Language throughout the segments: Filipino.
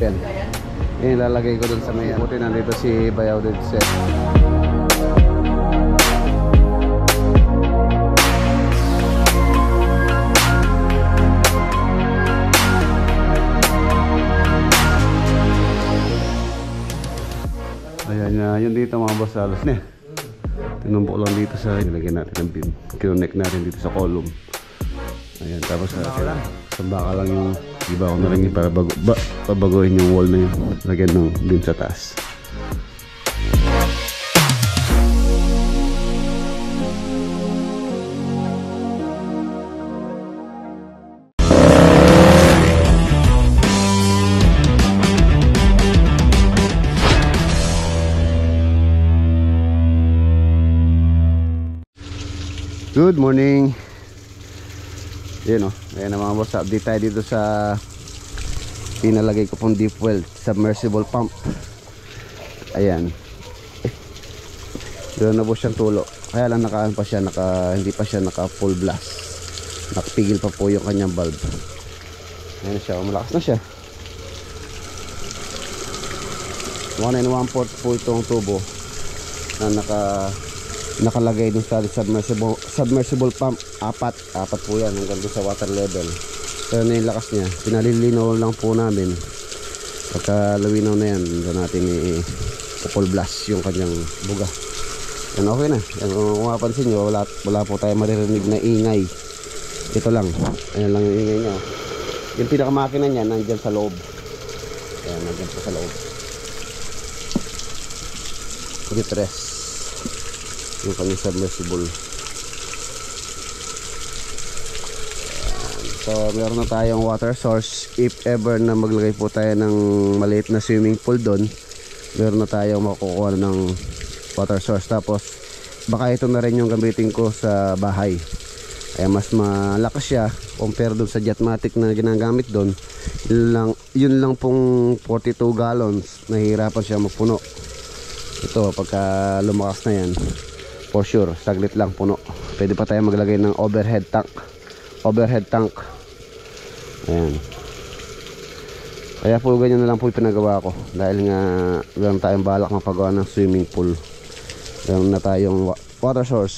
yan. Yan ilalagay ko dun sa may buti. Nandito si Bayaw din set. Ayan, yun dito mga boss, halos na. Tinumpok lang dito sa ilagay natin ng beam. Kinonect natin dito sa column. Ayan, tapos sa baka lang yung iba ko na rin para pabaguhin yung wall na yun. Lagyan ng beam sa taas. Good morning. Yan o, ayan na mga boss, update tayo dito sa pinalagay ko pong deep well submersible pump. Ayan, doon na po siyang tulo. Kaya lang nakaan pa siya, hindi pa siya naka full blast. Nakapigil pa po yung kanyang valve. Ayan siya, malakas na siya. 1 1/4 po itong tubo na nakalagay dun sa submersible pump. Apat po yan hanggang dun sa water level. Pero na yung lakas niya, pinalilinaw lang po namin. Pagka lawinaw na yan, doon natin i-full blast yung kanyang buga. Yan, okay na yan. Kung mapansin nyo, wala po tayo maririnig na ingay. Ito lang, ayan lang yung ingay nya. Yung pinakamakina nya nandyan sa loob. Ayan, nandyan po sa loob. Gitres yung kanyang submersible. Ayan. So meron na tayong water source. If ever na maglagay po tayo ng maliit na swimming pool doon, meron na tayong makukuha ng water source. Tapos baka ito na rin yung gamitin ko sa bahay. Kaya mas malakas siya compare doon sa Jetmatic na ginagamit doon. Yun lang pong 42 gallons. Nahihirapan siya magpuno. Ito pagka lumakas na yan, for sure saglit lang puno. Pwede pa tayo maglagay ng overhead tank. Ayan, kaya po ganyan na lang po yung pinagawa ko. Dahil nga meron tayong balak mapagawa ng swimming pool, meron na tayong water source.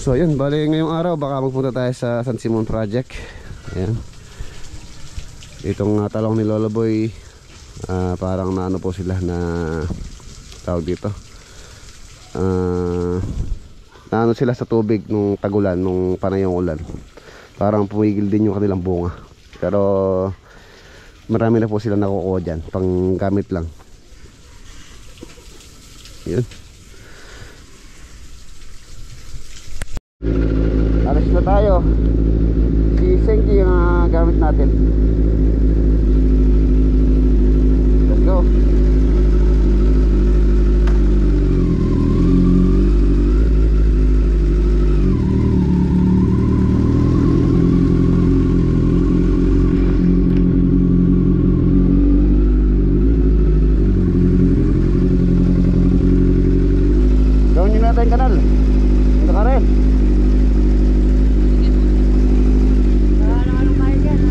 So yun, bali ngayong araw baka magpunta tayo sa San Simon project. Ayan, itong talong ni Lolo Boy, parang naano po sila na tawag dito, naano sila sa tubig nung tagulan, nung panayong ulan. Parang pumigil din yung kanilang bunga. Pero marami na po sila nakukuha dyan, pang gamit lang. Yun, alas na tayo. Si Senki yung gamit natin. Let's go. Gawin kanal. Ito ka rin. Ano kayo dyan?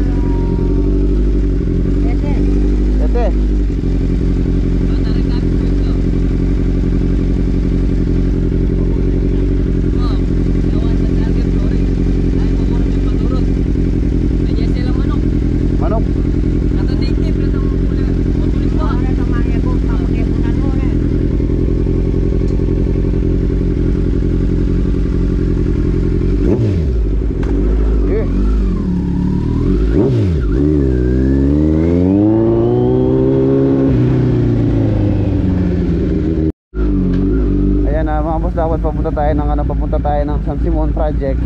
Tete. Dapat papunta tayo ng San Simon project.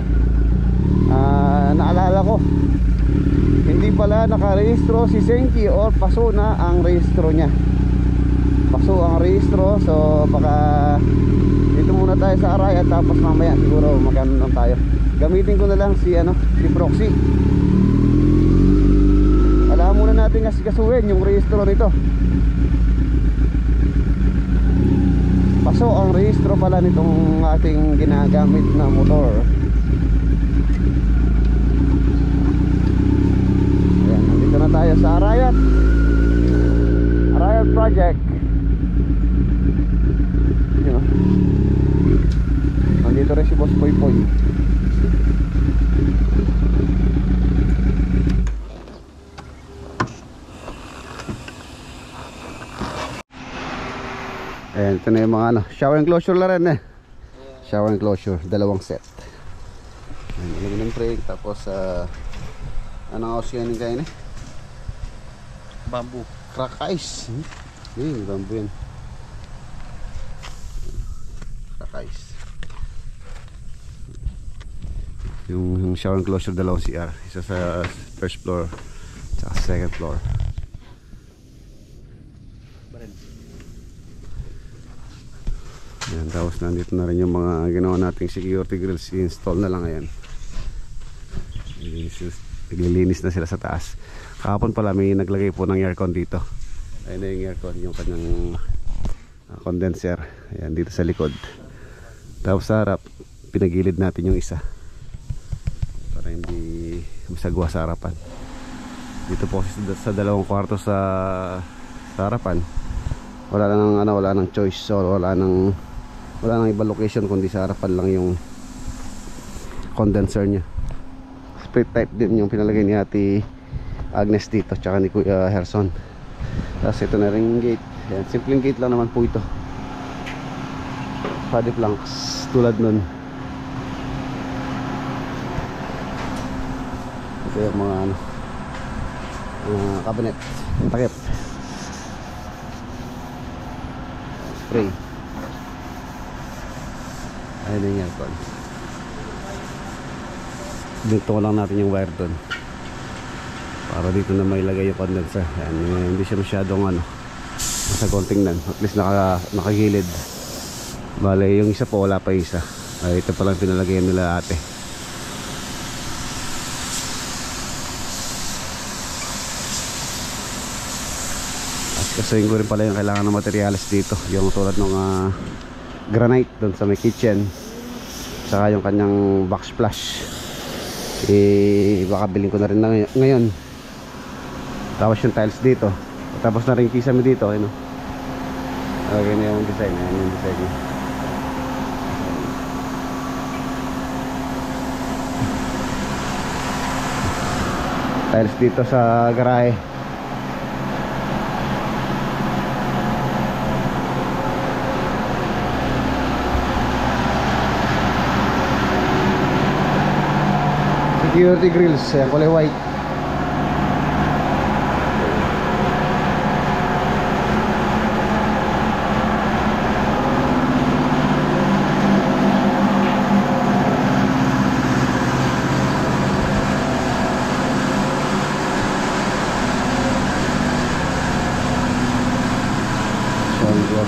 Naalala ko, hindi pala nakarehistro si Senki, or paso na ang rehistro niya. Paso ang rehistro. So baka dito muna tayo sa Arayat, tapos mamaya siguro magano lang tayo. Gamitin ko na lang si Proxy. Alam muna natin kasuhin yung rehistro nito. Paso ang rehistro pala nitong ating ginagamit na motor. Ayan, nandito na tayo sa Arayat. check. Yun o. Nandito rin si Boss Poy Poy. Ayan, ito na yung mga ano, shower enclosure lang rin eh. Shower enclosure, dalawang set. Ayan, aluminum frame, tapos anong house yan yung kain eh? Bamboo. Crack ice. Yung bamboo yan. Crack ice. Yung shower enclosure, dalawang CR. Isa sa first floor, tsaka sa second floor. Ayan, tapos nandito na rin yung mga ginawa nating security grills. I-install na lang ngayon. Naglilinis na sila sa taas. Kahapon pala may naglagay po ng aircon dito. Ayun na yung aircon, yung kanyang condenser. Ayan, dito sa likod. Tapos sa harap, pinagilid natin yung isa para hindi masagwa sa harapan. Dito po sa dalawang kwarto sa harapan, wala nang choice, so wala nang ibang location kundi sa harapan lang yung condenser nya. Split type din yung pinalagay ni Ate Agnes dito, tsaka ni Kuya Herson. Tapos ito na rin yung gate. Ayan, simpleng gate lang naman po ito, body planks tulad nun. Ito yung mga cabinet, takip, spray. Ayun yung aircon. Dito lang natin yung wire doon para dito na may lagay yung condenser. Ayan, hindi siya masyadong masagol tingnan. At least nakagilid. Bale yung isa po, wala pa isa. Ay, ito palang pinalagay nila ate. At kasuhin ko rin pala yung kailangan ng materials dito, yung tulad ng granite doon sa may kitchen, saka yung kanyang backsplash. Baka bilhin ko na rin ngayon. Tapos yung tiles dito, tapos na rin kisame dito, ano. Okay na yung design, ayan yung design niya. Tiles dito sa garahe. Security grills, kulay white.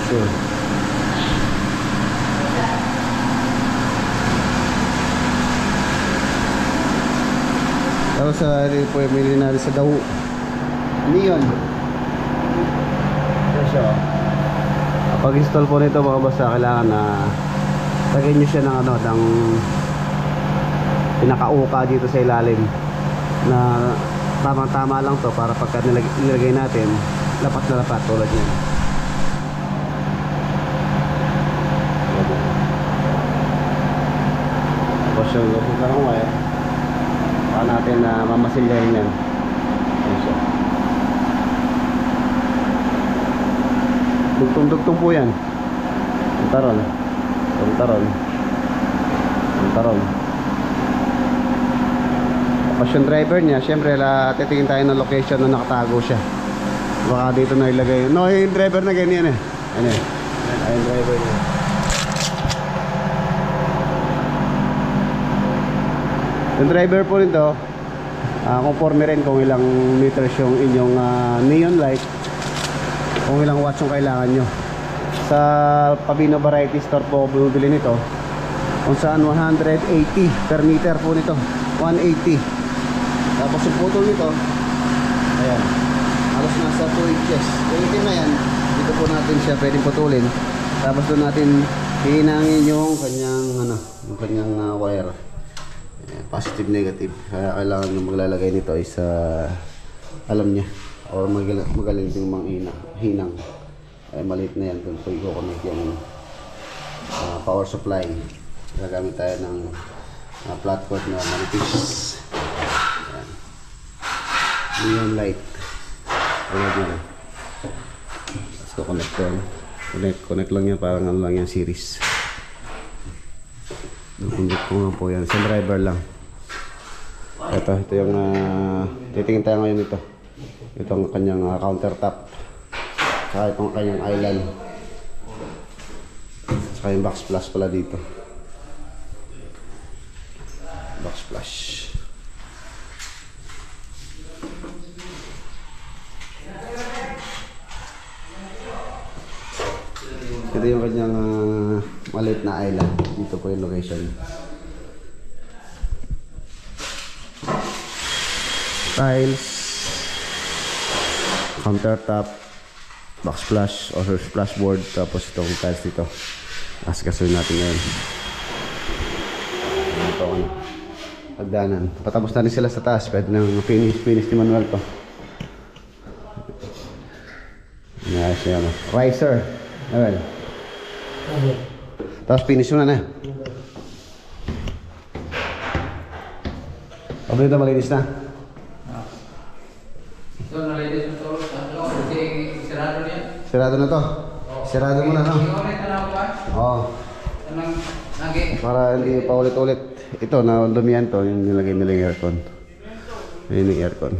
Sure. Tapos rin po yung mili natin sa daw neon. Yes, pag install po nito mga basta, kailangan na lagyan nyo siya ng pinakauka dito sa ilalim na tamang-tama lang to para pagka nilagay natin, lapat na lapat tulad niyan. Tapos yung lupong karang wire, baka natin na mamasilyahin yan. Dugtong-dugtong po yan. Taron. Tapos yung driver niya, syempre titingin tayo ng location na nakatago siya. Baka dito na ilagay. No, yung driver na ganyan eh. Ano eh. Ayun yung driver niya. Yung driver po nito, conforme rin kung ilang meters yung inyong neon light, kung ilang watts yung kailangan nyo. Sa Pabino Variety Store po bumibili nito, kung saan 180 per meter po nito, 180. Tapos yung putol nito, ayan, halos nasa 2 inches. Yung itim na yan, dito po natin siya pwedeng putulin. Tapos doon natin hihinangin yung kanyang wire. Positive, negative. Kaya kailangan nyo maglalagay nito is alam niya, or magaling yung mga hinang. ay maliit na yan. Doon po i-connect yung power supply. Gagamit tayo ng flat cord na manipis. Ayan. Neon light. Ayan. Let's go connect doon. Connect lang yan, parang ano lang yan, series. Connect ko nga po yan. Isang driver lang. Ito yung titingin tayo ngayon ito. Itong kanyang countertop. Saka itong kanyang island. Saka yung backsplash pala dito. Backsplash. Ito yung kanyang maliit na island. Dito po yung location. Tiles, countertop, backsplash or splashboard, tapos itong tiles dito. Asikasuhin natin ngayon. Ito ano, pagdanan. Patapos na rin sila sa taas. Pwede nang finish ni Manuel to. Nice yan. Riser. Manuel. Tapos finish mo na. Pabili ito malinis na. So, nalilis mo ito. Kasi sirado niya. Sirado na to? Sirado mo na, no? Oo. Para hindi pa ulit-ulit. Ito, nalumihan to. Yung nilagay nila yung aircon. Ayun yung aircon.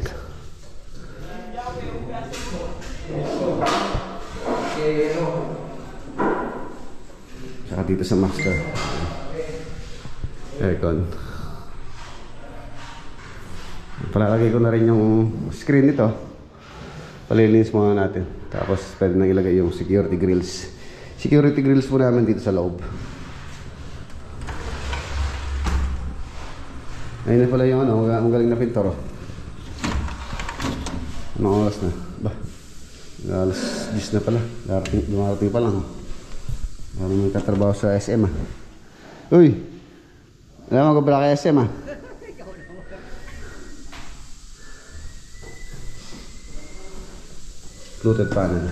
Saka dito sa master. Aircon. Palalagay ko na rin yung screen nito. Palilinis muna natin. Tapos pwede nang ilagay yung security grills. Security grills po namin dito sa loob. Ayun na pala yung ano, ang galing na pintor. Anong oras na? Ba? Alas 10 na pala. Dumarating pa lang. Parang may katrabaho sa SM ah. Uy! Alam mo ko pala kay SM ah. Fluted panel.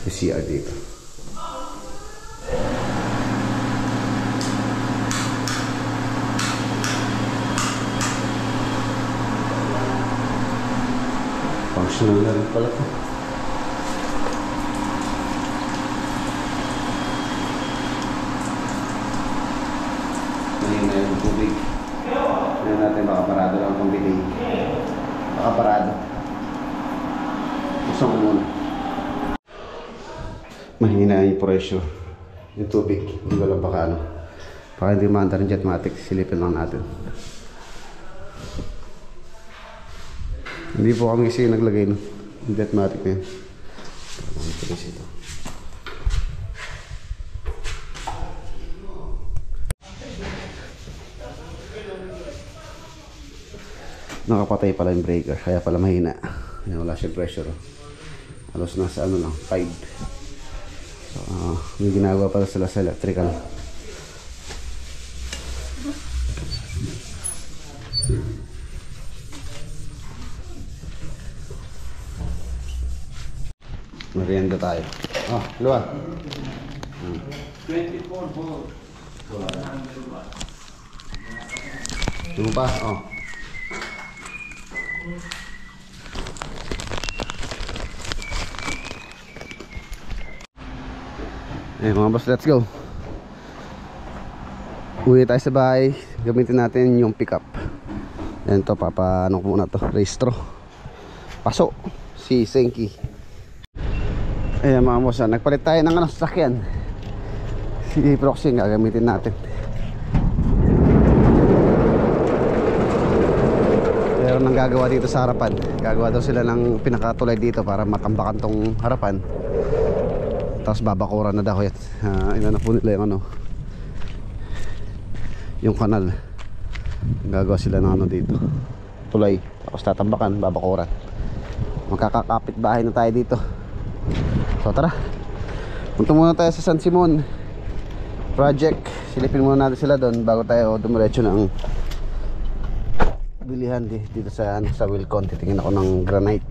Yung CR dito. Functional na rin pala ito. Ngayon na yung tubig. Ngayon natin baka parado lang itong bilig. Baka parado. Gusto ko muna. Mahina yung pressure. Yung tubig. Hindi ko lang baka ano. Baka hindi maanda rin jetmatic. Silipin lang natin. Hindi po kami kasi naglagay ng jetmatic na yun. Ito. Nakapatay pala yung breaker. Kaya pala mahina. Wala siyang pressure. Halos nasa ano lang, 5. So, may ginagawa pala sila sa electrical. Merienda tayo. Oh, luwa. 24 volts. Ano pa? Oh. Eh mga boss, let's go. Uwi tayo sa bahay. Gamitin natin yung pickup. Yan to, papaano ko muna to. Registro. Paso. Si Senki. Ayan mga boss, nagpalit tayo ng sasakyan. Si Proxy gagamitin natin. Meron nang gagawa dito sa harapan. Gagawa daw sila ng pinakatulay dito para matambakan tong harapan. Tapos babakuran na daw yan. Ina na po nila yung ano, yung kanal. Gagawa sila ng ano dito, tulay. Tapos tatambakan, babakuran. Magkakakapit bahay na tayo dito. So tara, punta muna tayo sa San Simon project. Silipin muna natin sila doon bago tayo dumiretso ng bilihan dito sa Wilcon. Titingin ako ng granite.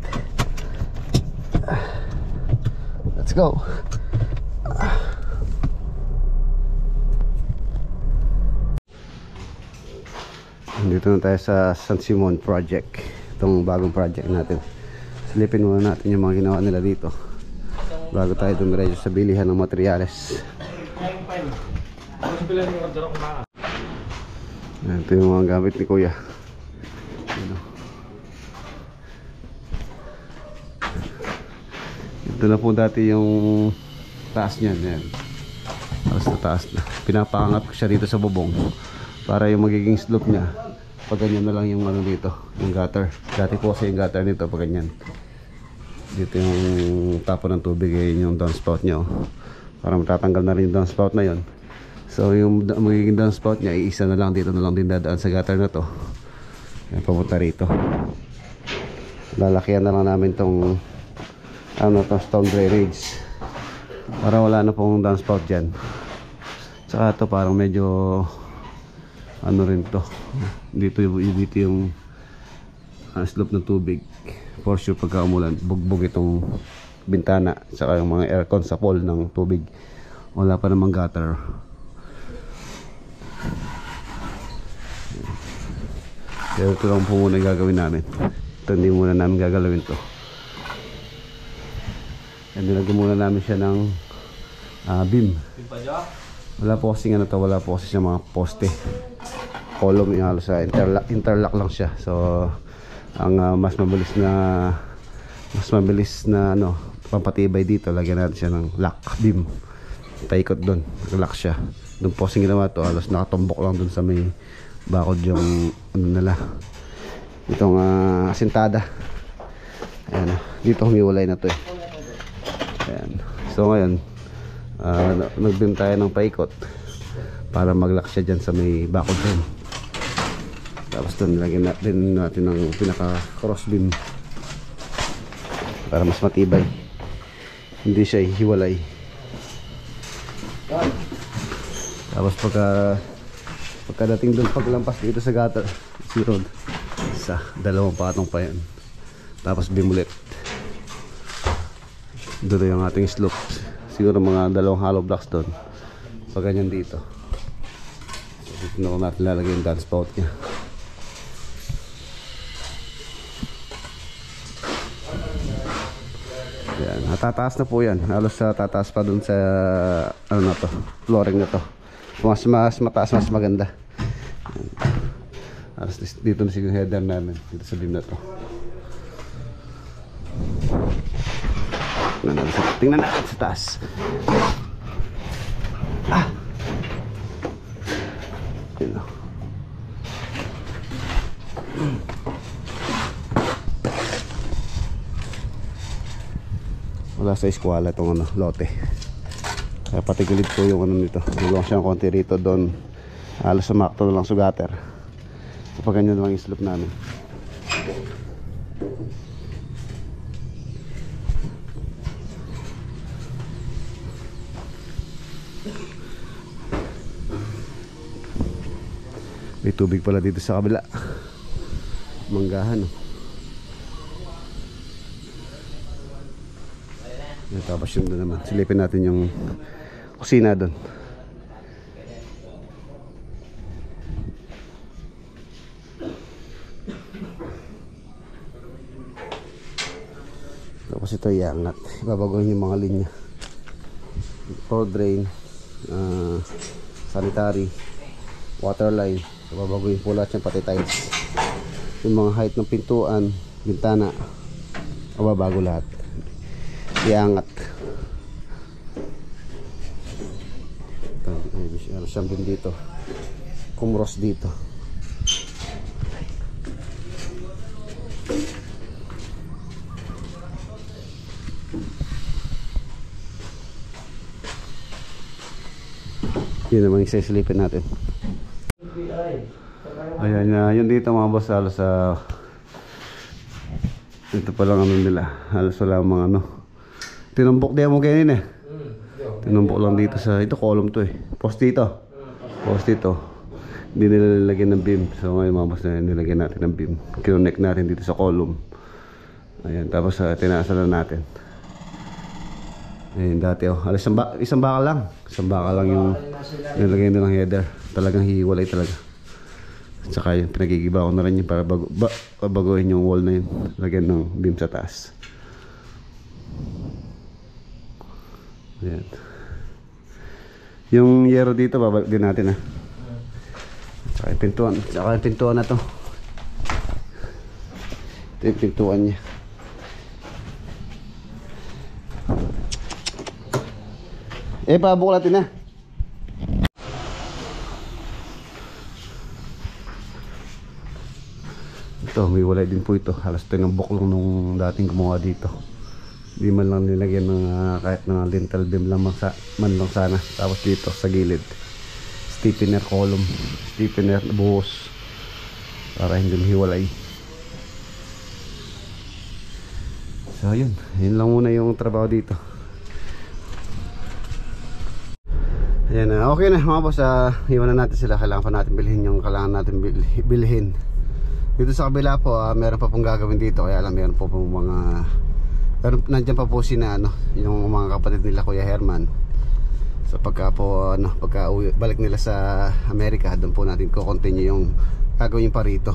Let's go. Dito na tayo sa San Simon project. Itong bagong project natin. Silipin muna natin yung mga ginawa nila dito bago tayo dumiretso sa bilihan ng materyales. Ito yung mga gamit ni Kuya. Ito na po dati yung taas niyan. Yan. Taas na taas na. Pinapaangat ko siya dito sa bubong para yung magiging slope niya pag ganyan na lang yung ano dito, yung gutter. Dati po kasi yung gutter nito pag ganyan. Dito yung tapo ng tubig, yung downspout niya. Para matatanggal na rin yung downspout na yon. So yung magiging downspout niya, iisa na lang, dito na lang din dadaan sa gutter na to. Yan, papunta rito. Lalakihan na lang namin tong ano to, stone drainage para wala na pong downspout dyan. Saka to parang medyo ano rin to, dito yung slope ng tubig. For sure pagka umulan, bugbog itong bintana saka yung mga aircon sa pool ng tubig. Wala pa namang gutter. Pero ito lang po muna gagawin namin. Ito hindi muna namin gagalawin to. And nilagyan muna namin siya ng beam. Wala po kasi ano to, wala po kasi siya mga poste. Column yung halos sa interlock lang siya. So ang mas mabilis na ano, pampatibay dito, lagyan natin siya ng lock beam. Paikot doon, lock siya. Doon po kasi ginawa to, halos nakatumbok lang doon sa may bakod yung ano nila. Itong asintada. Ayan, dito humiwalay na to eh. Ayan. So ngayon nag-beam tayo ng paikot para mag-lock siya dyan sa may bakod doon. Tapos doon nilagyan natin ng pinaka cross beam para mas matibay, hindi siya hiwalay. Tapos pagkadating doon, paglampas dito sa gutter, si road, isa, dalawang patong pa yan. Tapos beam ulit. Doon yung ating slope. Siguro mga dalawang hollow blocks doon. Pag ganyan dito. Dito na natin lalagay yung downspout niya. Yan. Tataas na po yan. Halos tataas pa doon sa ano na to, flooring na to. Mas mataas, mas maganda. Halos dito na siguro header namin. Dito sa beam na to. Tingnan natin sa taas. Yun o. Wala sa eskwala itong ano, lote. Kaya patigilid po yung ano nito. Nulong siyang konti rito doon. Halos sumakto na lang sa gutter. Kapag ganyan lang yung slope namin. May tubig pala dito sa kabila. Manggahan oh. Tapos yun doon naman. Silipin natin yung kusina doon. Tapos ito iangat. Ibabagohin yung mga linya. Floor drain, sanitary, water line. Ibabagohin po lahat yan, pati tiles. Yung mga height ng pintuan, bintana, ibabago lahat. Iangat. Siyang din dito. Kumros dito. Yun naman yung sisilipin natin. Ayan, yun dito mga boss. Halos dito pa lang ano nila. Halos wala mga ano. Tinumbok din mo ganyan eh. Tinumbok lang dito sa, ito column to eh. Post dito. Post dito. Hindi nila nilagyan ng beam. So ngayon mga boss na nilagyan natin ng beam. Kinonect natin dito sa column. Ayan, tapos tinaasa na natin. Ayun dati oh. Alas isang baka lang. Isang baka lang yung nilagay nilang header. Talagang hiwalay talaga. At saka yun, pinagigiba ko na rin yun para baguhin yung wall na yun. Lagyan ng beam sa taas. Ayan. Yung yero dito, babalik din natin Tsaka yung pintuan. Tsaka yung pintuan na to. Ito yung pintuan niya. Pabuklatin na. Ito, may walay din po ito. Halos tinambok lang nung dating gumawa dito. Di man lang nilagyan ng kahit ng lintel beam lang man lang sana. Tapos dito sa gilid, stiffener column, stiffener buhos para hindi mahiwalay. So yun lang muna yung trabaho dito. Ayan na, okay na mga boss. Iwan na natin sila. Kailangan pa natin bilhin yung kailangan natin bilhin. Dito sa kabila po, meron pa pong gagawin dito. Kaya lang meron po pong mga nandyan pa po yung mga kapatid nila Kuya Herman. So pagka po balik nila sa Amerika, doon po natin ko-continue yung gagawin pa rito.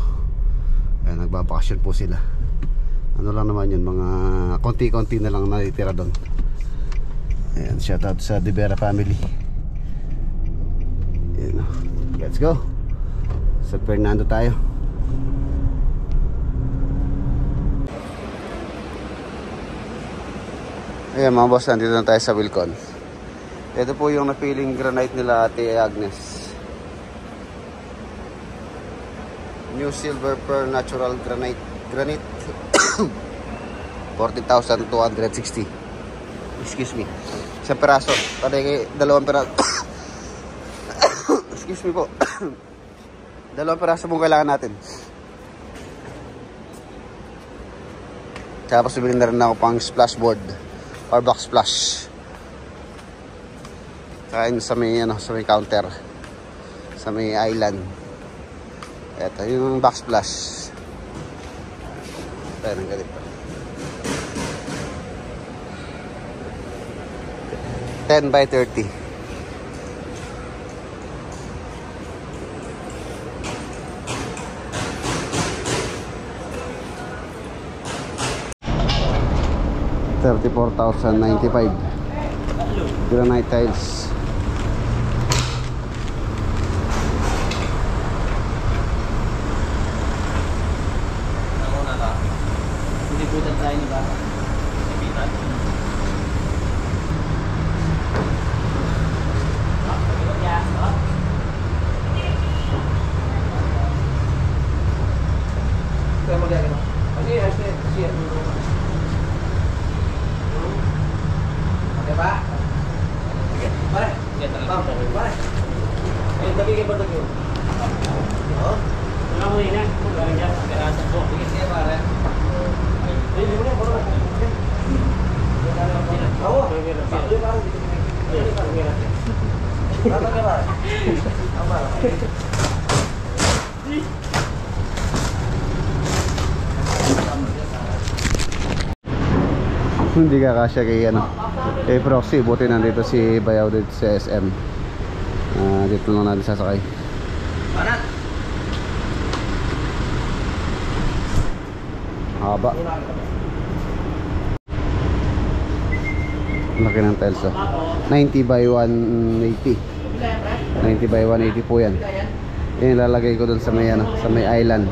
Ayan, nagbabakasyon po sila. Ano lang naman yun, mga konti-konti na lang natitira doon. Ayan, shout out sa De Vera family. Ayan, let's go. Sa Fernando tayo. Ayan mga boss, nandito na tayo sa Wilcon. Ito po yung napiling granite nila Ate Agnes. New Silver Pearl Natural Granite 40,260. Excuse me. Isang peraso. Tadi dalawang peraso. Excuse me po. Dalawang peraso pong kailangan natin. Tapos bumili na rin ako pang splashboard or box splash. Kain sa may sa may counter, sa may island. Ito yung box splash. Tayo ng ganito. 10 by 30. $34,095 granite tiles. Hindi po tayo ni ba? Sabitan. Kaya magagawa. Kasi siya ba? Sige, pare. Pare. Ay, dali ka ba dito? Oo. Wala mo ina. Wala niya. Garasa po. Sige, sige pare. Ay, hindi mo na bro. Oo. Sige pare. Tama ka ba? Tama. Hindi ka kasya kay Proxy. Buti nandito si Bayaw dito sa SM. Dito lang natin sasakay. Parat. Haba. Laki ng tiles 90 by 180. 90 by 180 po yan. Yan ilalagay ko dun sa may sa may island.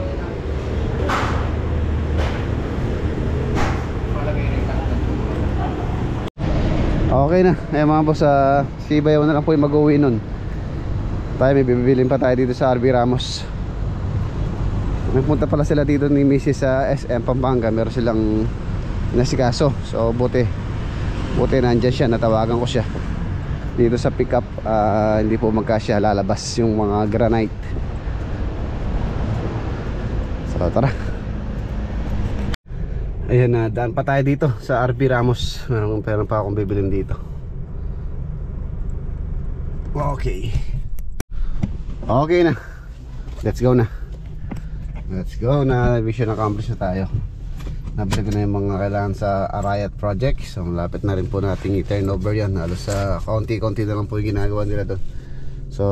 Okay na. Ayan mga boss, si Bayaw na lang po yung mag-uwi nun. Tayo may bibilin pa tayo dito sa RB Ramos. Nagpunta pala sila dito ni Mrs. sa SM Pampanga. Meron silang nasikaso. So buti nandyan siya, natawagan ko siya dito sa pick up. Hindi po magkasya, lalabas yung mga granite. So tara. Ayan na, daan pa tayo dito sa RB Ramos. Meron pa akong bibilin dito. Okay. Okay na. Let's go na. Let's go na. Mission accomplished na tayo. nabili ko na yung mga kailangan sa Arayat project. So malapit na rin po nating i-turn over yan. Halos sa kaunti-kaunti na lang po yung ginagawa nila doon. So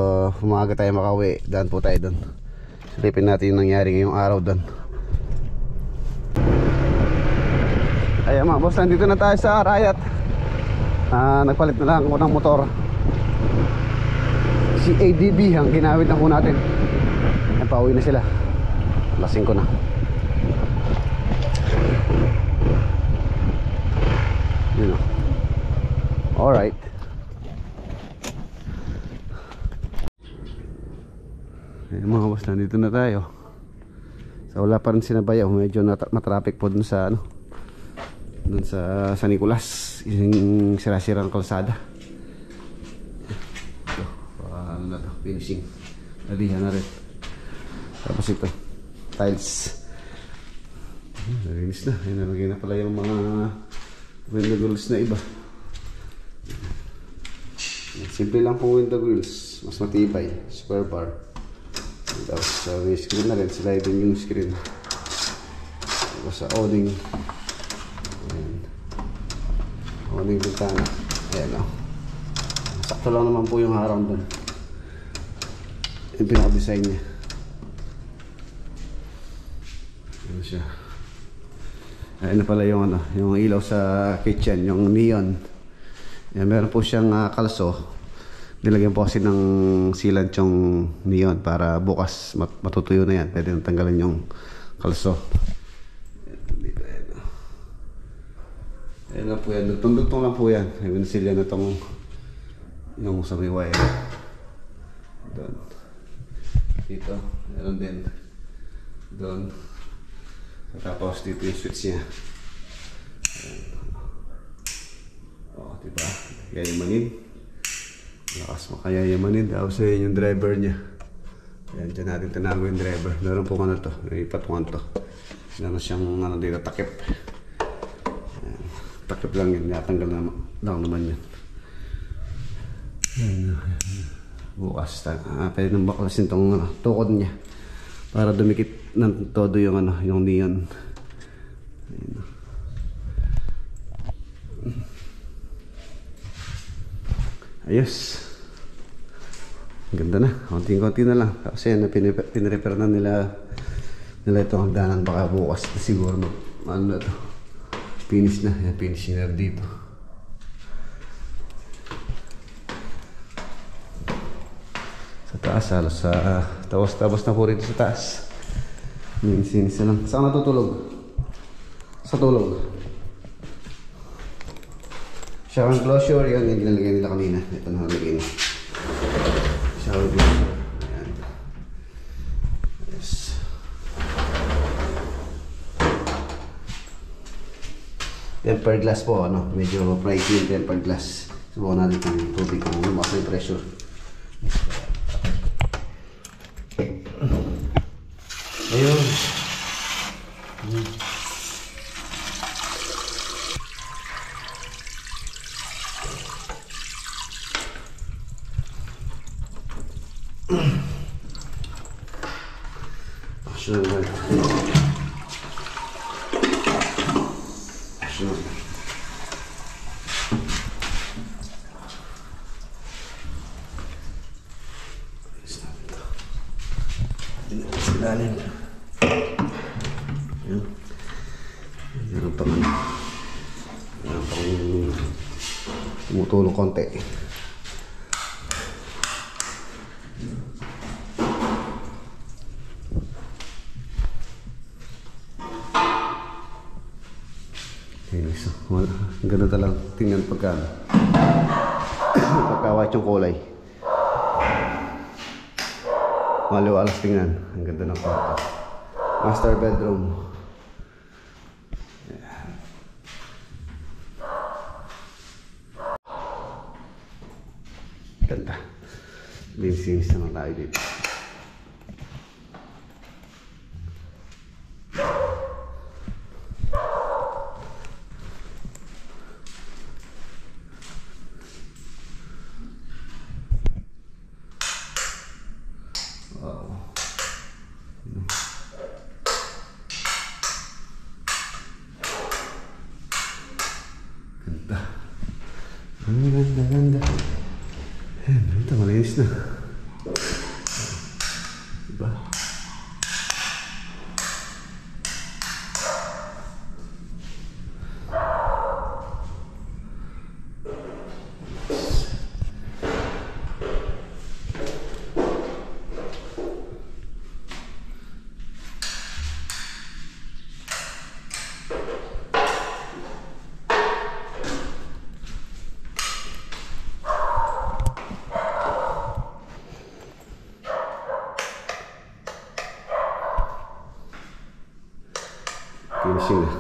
umaga tayo makauwi, daan po tayo doon. Silipin natin yung nangyari ngayong araw doon. Ayan mga boss, nandito na tayo sa Arayat. Nagpalit na lang ako ng motor. Si ADB ang ginamit na po natin. Ayan, pauwi na sila. Lasing ko na. Yun o. Alright. Ayan mga boss, nandito na tayo. So wala pa rin sinabayaw. Medyo matraffic po dun sa dun sa San Nicolas. Yung sira-sirang kalsada. Ito, ano na to, finishing. Nalihan na rin. Tapos ito, tiles. Narinis na. Ayan, nalagay na pala yung mga window grills na iba. Simple lang pong window grills. Mas matibay. Square bar. Tapos may screen na rin. Sliding yung screen. Tapos sa awning. Ayan. Awning bintana. Ayan o. Sakto lang naman po yung harang doon. Yung pinaka-design niya. Ano siya. Ayan na pala yung yung ilaw sa kitchen, yung neon. Yan, meron po siyang kalso. Nilagyan po kasi ng sealant yung neon para bukas matutuyo na yan. Pwede nang tanggalin yung kalso. Ayan lang po yan. Dugtong lang po yan. Ayan sila na itong yung sa may wire. Doon. Dito. Meron din. Doon. Tapos dito yung switch niya. O, diba? Yayamanin. Lakas mo kaya yamanin. Tapos yun yung driver niya. Ayan, dyan natin tinago yung driver. Meron po to. May patungan to. Meron siyang dito, takip. Ayan. Takip lang yun. Natanggal lang naman yun. Ayan. Bukas. Pwede nang baklasin tong tukod niya. Para dumikit ng todo yung yung neon. Ayan. Ayos. Ganda na. Konting-konti na lang. Kasi pinrepair na nila itong hagdanan. Baka bukas siguro ano na to. Finish na. Yan, finish na dito. Sa taas halos tapos na po rito sa taas. Sinis na lang. Saan natutulog? Sa tulog. Shower closure, yun yung ginalagay nila kanina. Ito na nalagay na. Shower closure. Ayan. Yes. Tempered glass po, medyo pricey yung tempered glass. Subukan natin yung tubig kung lumakas yung pressure. Ayun. Action naman. Action naman. Ilalim. Ayan. Meron pang tumutulong konti. Ganda talagang tingnan pagka-white yung kulay. Maliwalas tingnan. Ang ganda ng kwarto. Master bedroom. Ganda. Linis naman tayo dito. Ang ganda, ganda. Ayan, ito, malinis na. Diba? Finishing na.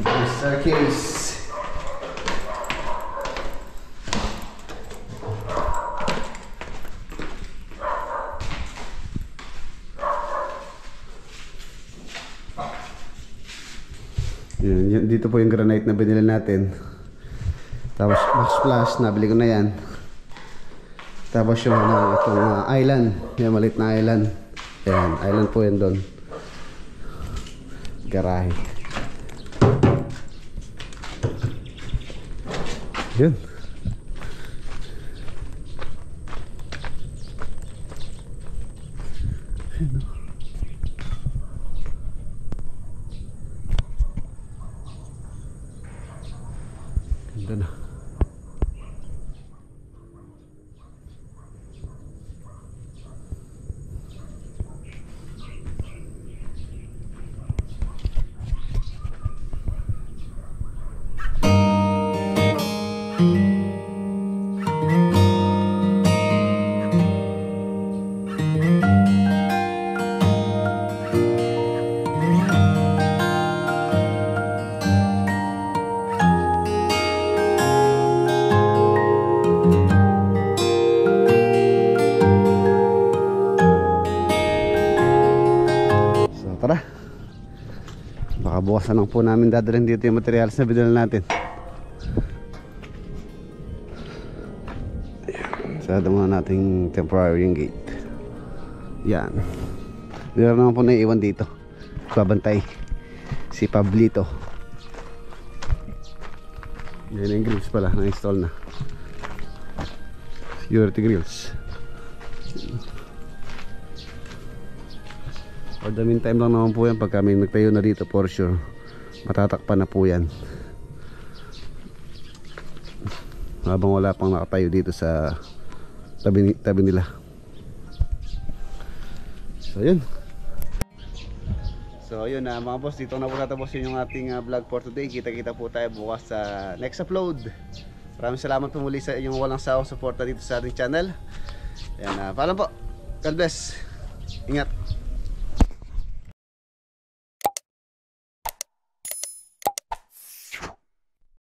Okay, staircase. Yan, dito po yung granite na binili natin. Tapos box plus, nabili ko na yan. Tapos yung itong island, yung maliit na island. Ayan, island po yan doon. Garahe. Yun. Ganda na. Tara, baka bukas na lang po namin dadalhin dito yung materials na binili natin. Sarado muna nating temporary yung gate. Yan, meron naman po na iwan dito, babantay si Pablito. Yan yung grills pala, na-install na, security grills. For the meantime lang naman po yan, pag kami nagtayo na dito for sure matatakpan na po yan habang wala pang nakatayo dito sa tabi nila. So yun, mga boss, dito na po natapos yung ating vlog for today. Kita po tayo bukas sa next upload. Maraming salamat po muli sa inyong walang sawang suporta dito sa ating channel. Ayan, paalam po, God bless, ingat.